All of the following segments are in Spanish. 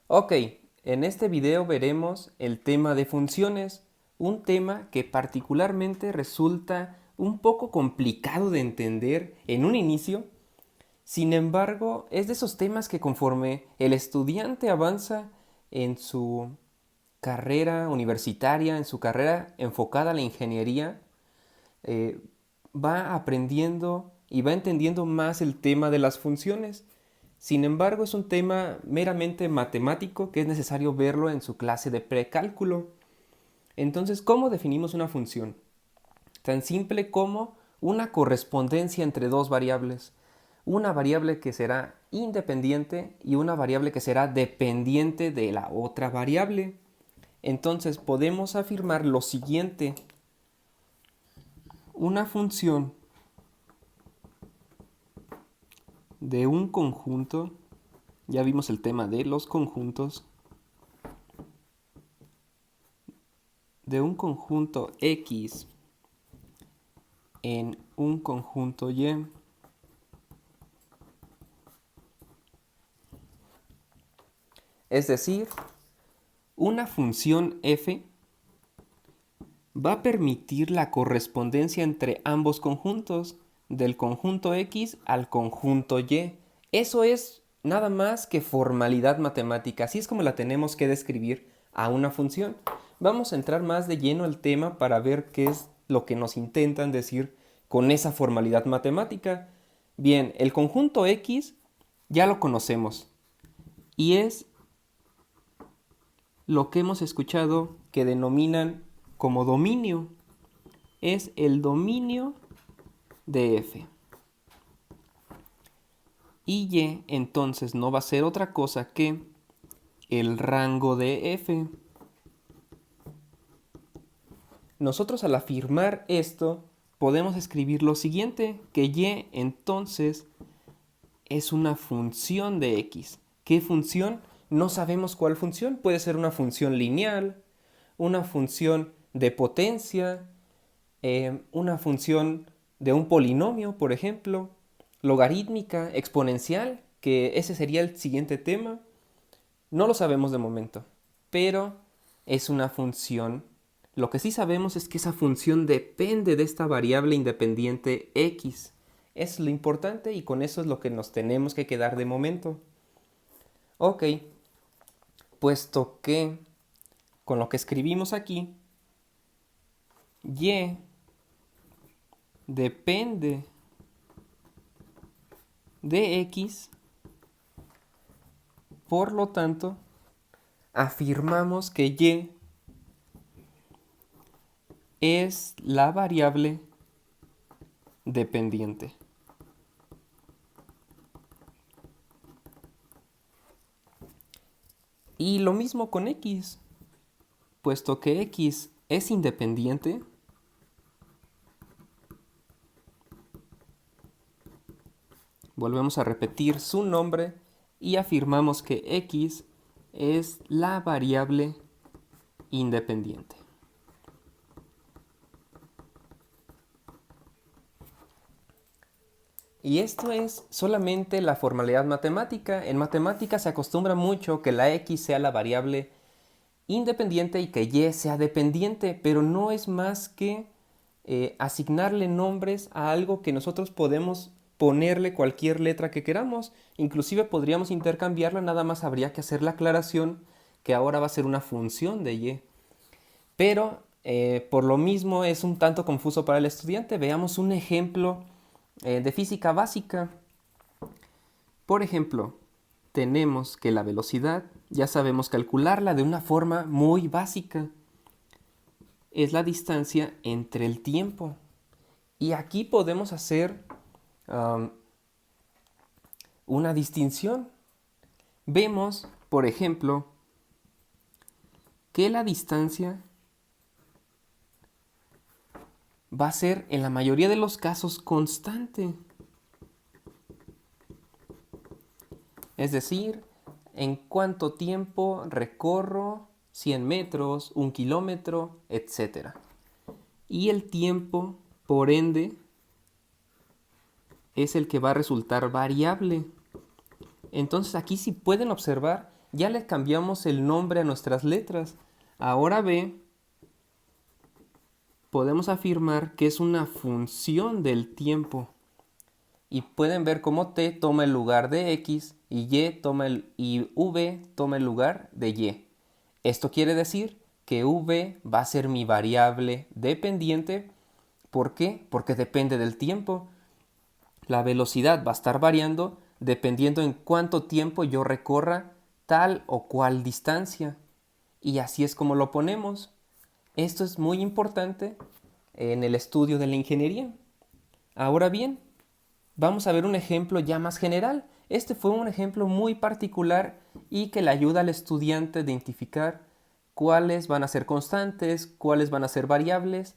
Ok, en este video veremos el tema de funciones, un tema que particularmente resulta un poco complicado de entender en un inicio. Sin embargo, es de esos temas que conforme el estudiante avanza en su carrera universitaria, en su carrera enfocada a la ingeniería, eh, va aprendiendo y va entendiendo más el tema de las funciones. Sin embargo, es un tema meramente matemático que es necesario verlo en su clase de precálculo. Entonces, ¿cómo definimos una función? Tan simple como una correspondencia entre dos variables. Una variable que será independiente y una variable que será dependiente de la otra variable. Entonces podemos afirmar lo siguiente. Una función de un conjunto, ya vimos el tema de los conjuntos, de un conjunto X en un conjunto Y, es decir, una función f va a permitir la correspondencia entre ambos conjuntos, del conjunto X al conjunto Y. Eso es nada más que formalidad matemática, así es como la tenemos que describir a una función. Vamos a entrar más de lleno al tema para ver qué es lo que nos intentan decir con esa formalidad matemática. Bien, el conjunto X ya lo conocemos y es lo que hemos escuchado que denominan como dominio. Es el dominio de f. Y y entonces no va a ser otra cosa que el rango de f. Nosotros al afirmar esto podemos escribir lo siguiente, que y entonces es una función de x. ¿Qué función? No sabemos cuál función. Puede ser una función lineal, una función de potencia, una función de un polinomio, por ejemplo, logarítmica, exponencial, que ese sería el siguiente tema. No lo sabemos de momento, pero es una función. Lo que sí sabemos es que esa función depende de esta variable independiente x. Es lo importante y con eso es lo que nos tenemos que quedar de momento. Ok, puesto que con lo que escribimos aquí, y depende de x, por lo tanto, afirmamos que y es la variable dependiente. Y lo mismo con x, puesto que x es independiente, volvemos a repetir su nombre y afirmamos que x es la variable independiente. Y esto es solamente la formalidad matemática. En matemática se acostumbra mucho que la x sea la variable independiente y que y sea dependiente, pero no es más que asignarle nombres a algo que nosotros podemos ponerle cualquier letra que queramos. Inclusive podríamos intercambiarla, nada más habría que hacer la aclaración que ahora va a ser una función de y. Pero por lo mismo es un tanto confuso para el estudiante. Veamos un ejemplo de física básica. Por ejemplo, tenemos que la velocidad ya sabemos calcularla de una forma muy básica. Es la distancia entre el tiempo. Y aquí podemos hacer um, una distinción. Vemos, por ejemplo, que la distancia va a ser en la mayoría de los casos constante. Es decir, en cuánto tiempo recorro 100 metros, 1 kilómetro, etc. Y el tiempo, por ende, es el que va a resultar variable. Entonces aquí, si pueden observar, ya le cambiamos el nombre a nuestras letras. Ahora B, podemos afirmar que es una función del tiempo. Y pueden ver cómo t toma el lugar de x y v toma el lugar de y. Esto quiere decir que v va a ser mi variable dependiente. ¿Por qué? Porque depende del tiempo. La velocidad va a estar variando dependiendo en cuánto tiempo yo recorra tal o cual distancia. Y así es como lo ponemos. Esto es muy importante en el estudio de la ingeniería. Ahora bien, vamos a ver un ejemplo ya más general. Este fue un ejemplo muy particular y que le ayuda al estudiante a identificar cuáles van a ser constantes, cuáles van a ser variables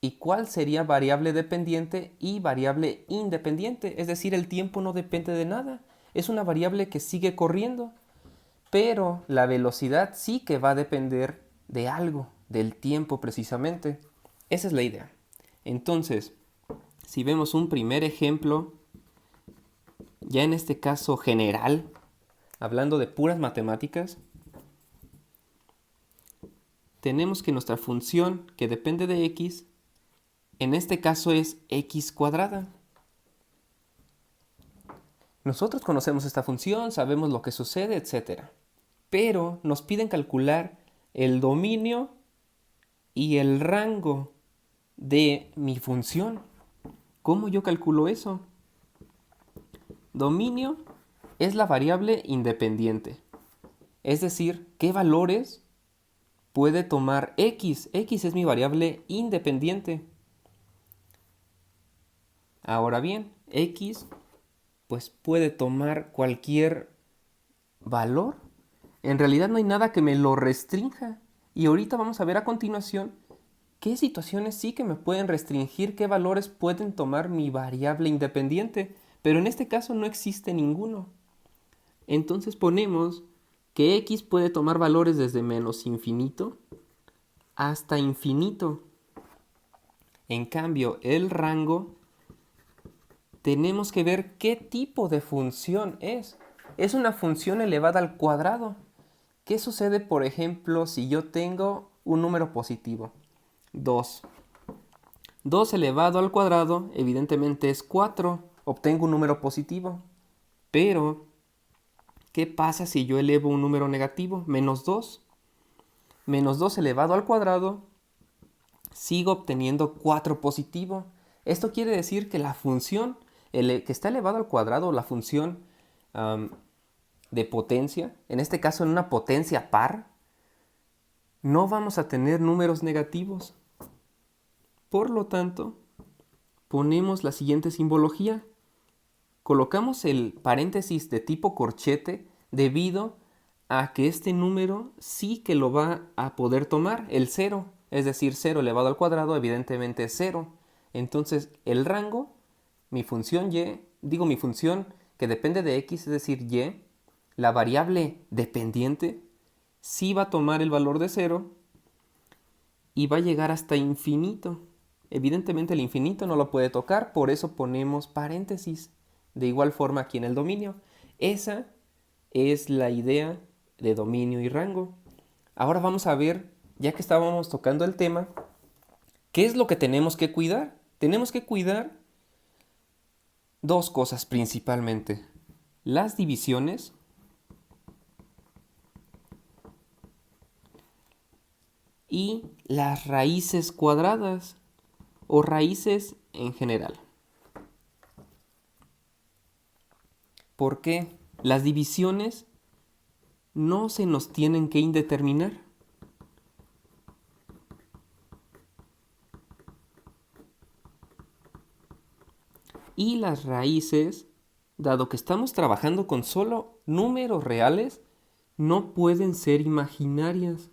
y cuál sería variable dependiente y variable independiente. Es decir, el tiempo no depende de nada. Es una variable que sigue corriendo, pero la velocidad sí que va a depender de algo, del tiempo precisamente. Esa es la idea. Entonces, si vemos un primer ejemplo, ya en este caso general, hablando de puras matemáticas, tenemos que nuestra función que depende de x, en este caso es x cuadrada. Nosotros conocemos esta función, sabemos lo que sucede, etc. Pero nos piden calcular el dominio y el rango de mi función. ¿Cómo yo calculo eso? Dominio es la variable independiente. Es decir, ¿qué valores puede tomar x? X es mi variable independiente. Ahora bien, x pues puede tomar cualquier valor. En realidad no hay nada que me lo restrinja. Y ahorita vamos a ver a continuación qué situaciones sí que me pueden restringir, qué valores pueden tomar mi variable independiente. Pero en este caso no existe ninguno. Entonces ponemos que x puede tomar valores desde menos infinito hasta infinito. En cambio, el rango, tenemos que ver qué tipo de función es. Es una función elevada al cuadrado. ¿Qué sucede, por ejemplo, si yo tengo un número positivo? 2. 2 elevado al cuadrado, evidentemente es 4. Obtengo un número positivo. Pero, ¿qué pasa si yo elevo un número negativo? Menos 2. Menos 2 elevado al cuadrado, sigo obteniendo 4 positivo. Esto quiere decir que la función que está elevado al cuadrado, la función de potencia, en este caso en una potencia par, no vamos a tener números negativos. Por lo tanto, ponemos la siguiente simbología. Colocamos el paréntesis de tipo corchete debido a que este número sí que lo va a poder tomar, el 0. Es decir, 0 elevado al cuadrado evidentemente es 0. Entonces el rango, mi función y, mi función que depende de x, es decir, y, la variable dependiente, sí va a tomar el valor de 0 y va a llegar hasta infinito. Evidentemente el infinito no lo puede tocar, por eso ponemos paréntesis. De igual forma aquí en el dominio. Esa es la idea de dominio y rango. Ahora vamos a ver, ya que estábamos tocando el tema, ¿qué es lo que tenemos que cuidar? Tenemos que cuidar dos cosas principalmente. Las divisiones y las raíces cuadradas o raíces en general. ¿Por qué? Las divisiones no se nos tienen que indeterminar. Y las raíces, dado que estamos trabajando con solo números reales, no pueden ser imaginarias.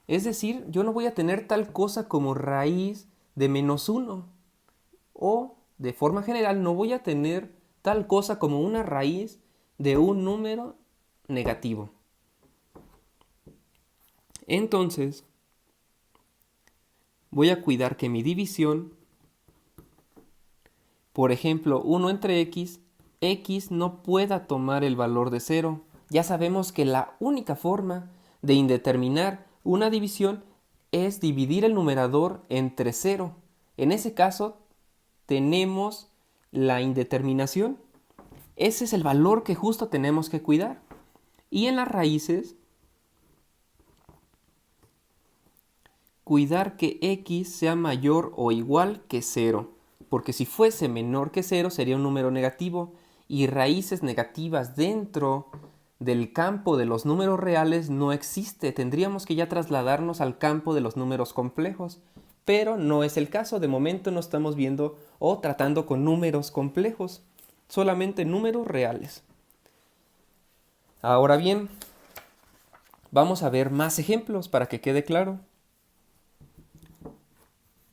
Es decir, yo no voy a tener tal cosa como raíz de menos 1. O, de forma general, no voy a tener tal cosa como una raíz de un número negativo. Entonces, voy a cuidar que mi división, por ejemplo, 1 entre x, x no pueda tomar el valor de 0. Ya sabemos que la única forma de indeterminar una división es dividir el numerador entre 0. En ese caso, tenemos la indeterminación. Ese es el valor que justo tenemos que cuidar. Y en las raíces, cuidar que x sea mayor o igual que 0. Porque si fuese menor que 0 sería un número negativo. Y raíces negativas dentro del campo de los números reales no existe. Tendríamos que ya trasladarnos al campo de los números complejos. Pero no es el caso. De momento no estamos viendo o tratando con números complejos. Solamente números reales. Ahora bien, vamos a ver más ejemplos para que quede claro.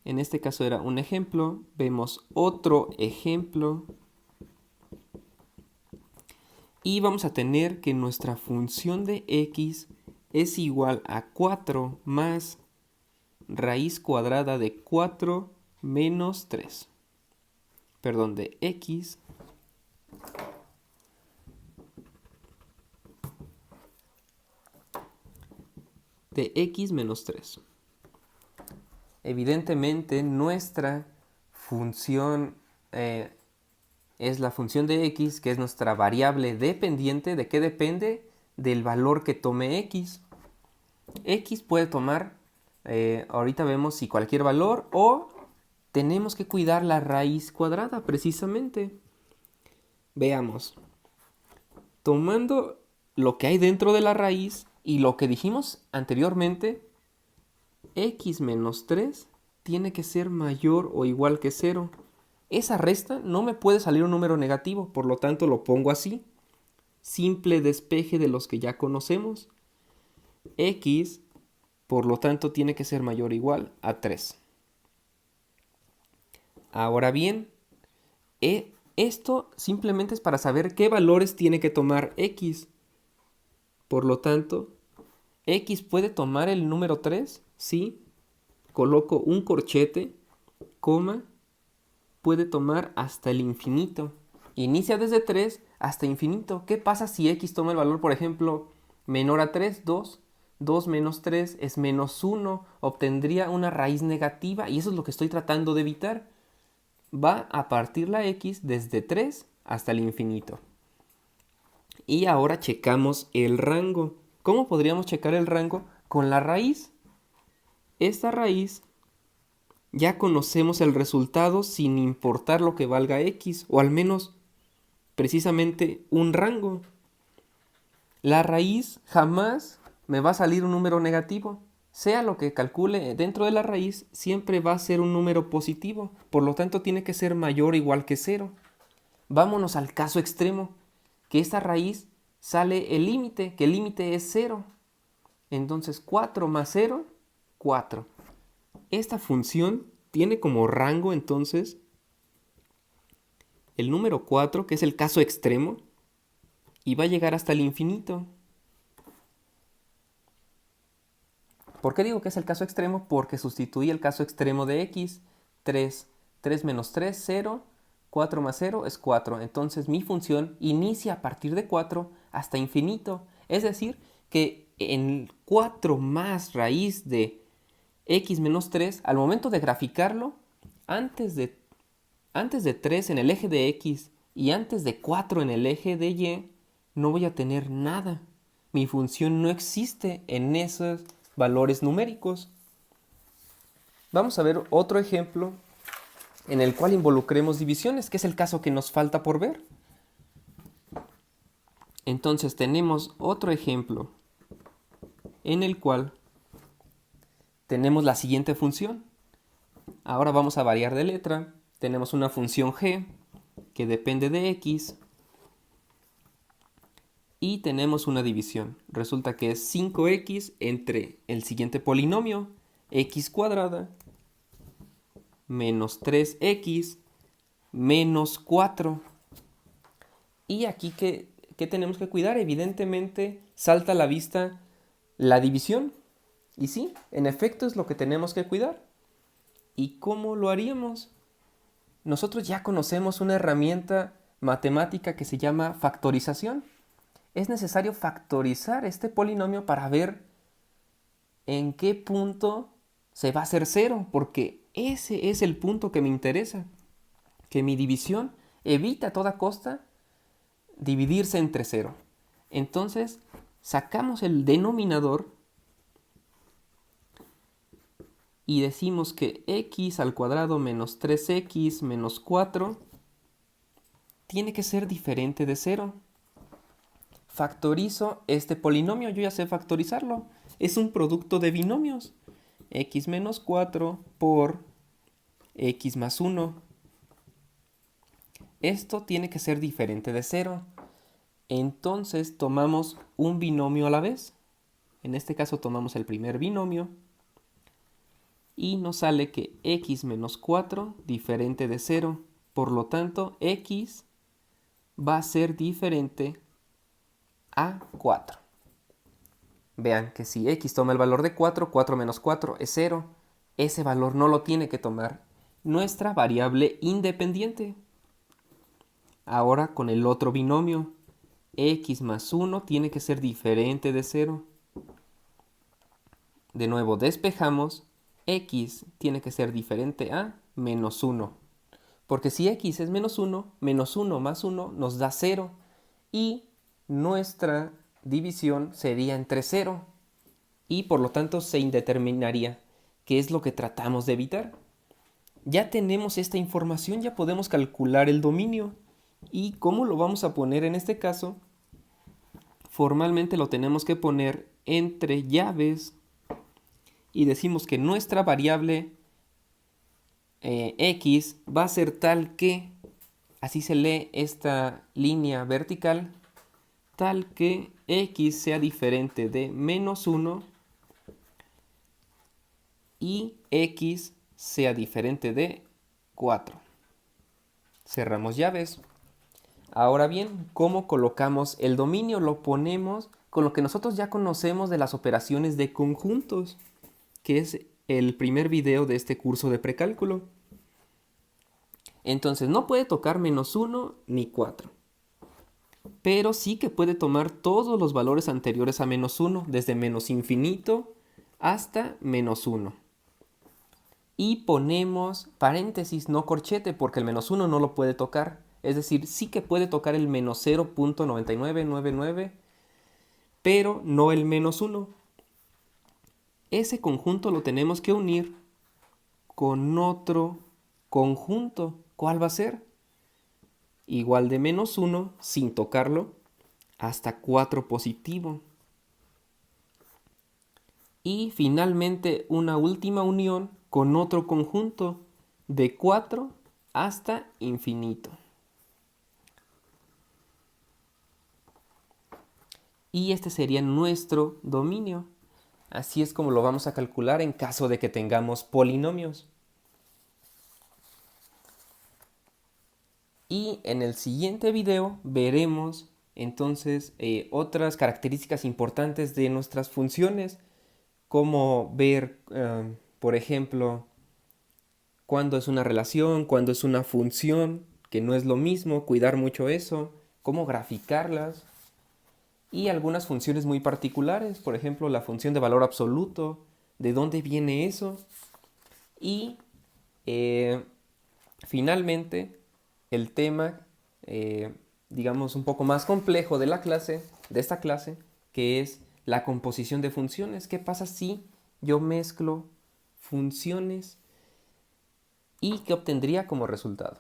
En este caso era un ejemplo. Vemos otro ejemplo. Y vamos a tener que nuestra función de x es igual a 4 más raíz cuadrada de 4 menos 3. Perdón, de x menos 3. Evidentemente nuestra función es la función de x, que es nuestra variable dependiente. ¿De qué depende? Del valor que tome x. X puede tomar, ahorita vemos si cualquier valor, o tenemos que cuidar la raíz cuadrada precisamente. Veamos. Tomando lo que hay dentro de la raíz y lo que dijimos anteriormente, x menos 3 tiene que ser mayor o igual que 0. Esa resta no me puede salir un número negativo, por lo tanto lo pongo así. Simple despeje de los que ya conocemos. X, por lo tanto, tiene que ser mayor o igual a 3. Ahora bien, esto simplemente es para saber qué valores tiene que tomar x. Por lo tanto, x puede tomar el número 3, sí. Coloco un corchete, coma, puede tomar hasta el infinito. Inicia desde 3 hasta infinito. ¿Qué pasa si x toma el valor, por ejemplo, menor a 3, 2? 2 menos 3 es menos 1. Obtendría una raíz negativa y eso es lo que estoy tratando de evitar. Va a partir la x desde 3 hasta el infinito. Y ahora checamos el rango. ¿Cómo podríamos checar el rango? Con la raíz. Esta raíz ya conocemos el resultado sin importar lo que valga x, o al menos precisamente un rango. La raíz jamás me va a salir un número negativo. Sea lo que calcule dentro de la raíz, siempre va a ser un número positivo. Por lo tanto, tiene que ser mayor o igual que 0. Vámonos al caso extremo, que esta raíz sale el límite, que el límite es 0. Entonces 4 más 0, 4. Esta función tiene como rango entonces el número 4, que es el caso extremo, y va a llegar hasta el infinito. ¿Por qué digo que es el caso extremo? Porque sustituye el caso extremo de x. 3, 3 menos 3, 0, 4 más 0 es 4. Entonces mi función inicia a partir de 4 hasta infinito. Es decir, que en 4 más raíz de x menos 3, al momento de graficarlo, antes de 3 en el eje de x y antes de 4 en el eje de y, no voy a tener nada. Mi función no existe en esos valores numéricos. Vamos a ver otro ejemplo en el cual involucremos divisiones, que es el caso que nos falta por ver. Entonces tenemos otro ejemplo en el cual tenemos la siguiente función. Ahora vamos a variar de letra. Tenemos una función g que depende de x y tenemos una división. Resulta que es 5x entre el siguiente polinomio, x cuadrada menos 3x menos 4. Y aquí, ¿qué tenemos que cuidar? Evidentemente salta a la vista la división. Y sí, en efecto es lo que tenemos que cuidar. ¿Y cómo lo haríamos? Nosotros ya conocemos una herramienta matemática que se llama factorización. Es necesario factorizar este polinomio para ver en qué punto se va a hacer cero, porque ese es el punto que me interesa, que mi división evita a toda costa dividirse entre cero. Entonces, sacamos el denominador y decimos que x al cuadrado menos 3x menos 4 tiene que ser diferente de 0. Factorizo este polinomio, yo ya sé factorizarlo. Es un producto de binomios. X menos 4 por x más 1. Esto tiene que ser diferente de 0. Entonces tomamos un binomio a la vez. En este caso tomamos el primer binomio. Y nos sale que x menos 4 diferente de 0. Por lo tanto, x va a ser diferente a 4. Vean que si x toma el valor de 4, 4 menos 4 es 0. Ese valor no lo tiene que tomar nuestra variable independiente. Ahora con el otro binomio, x más 1 tiene que ser diferente de 0. De nuevo despejamos, x tiene que ser diferente a menos 1. Porque si x es menos 1 más 1 nos da 0. Y nuestra división sería entre 0. Y por lo tanto se indeterminaría, que es lo que tratamos de evitar. Ya tenemos esta información, ya podemos calcular el dominio. ¿Y cómo lo vamos a poner en este caso? Formalmente lo tenemos que poner entre llaves y decimos que nuestra variable x va a ser tal que, así se lee esta línea vertical, tal que x sea diferente de menos 1 y x sea diferente de 4. Cerramos llaves. Ahora bien, ¿cómo colocamos el dominio? Lo ponemos con lo que nosotros ya conocemos de las operaciones de conjuntos, que es el primer video de este curso de precálculo. Entonces no puede tocar menos 1 ni 4. Pero sí que puede tomar todos los valores anteriores a menos 1, desde menos infinito hasta menos 1. Y ponemos paréntesis, no corchete, porque el menos 1 no lo puede tocar. Es decir, sí que puede tocar el menos 0.9999, pero no el menos 1. Ese conjunto lo tenemos que unir con otro conjunto. ¿Cuál va a ser? Igual de menos 1 sin tocarlo hasta 4 positivo. Y finalmente una última unión con otro conjunto de 4 hasta infinito. Y este sería nuestro dominio. Así es como lo vamos a calcular en caso de que tengamos polinomios. Y en el siguiente video veremos entonces otras características importantes de nuestras funciones, como ver, por ejemplo, cuándo es una relación, cuándo es una función, que no es lo mismo, cuidar mucho eso, cómo graficarlas, y algunas funciones muy particulares, por ejemplo, la función de valor absoluto, de dónde viene eso, y finalmente el tema, digamos, un poco más complejo de esta clase, que es la composición de funciones. ¿Qué pasa si yo mezclo funciones y qué obtendría como resultado?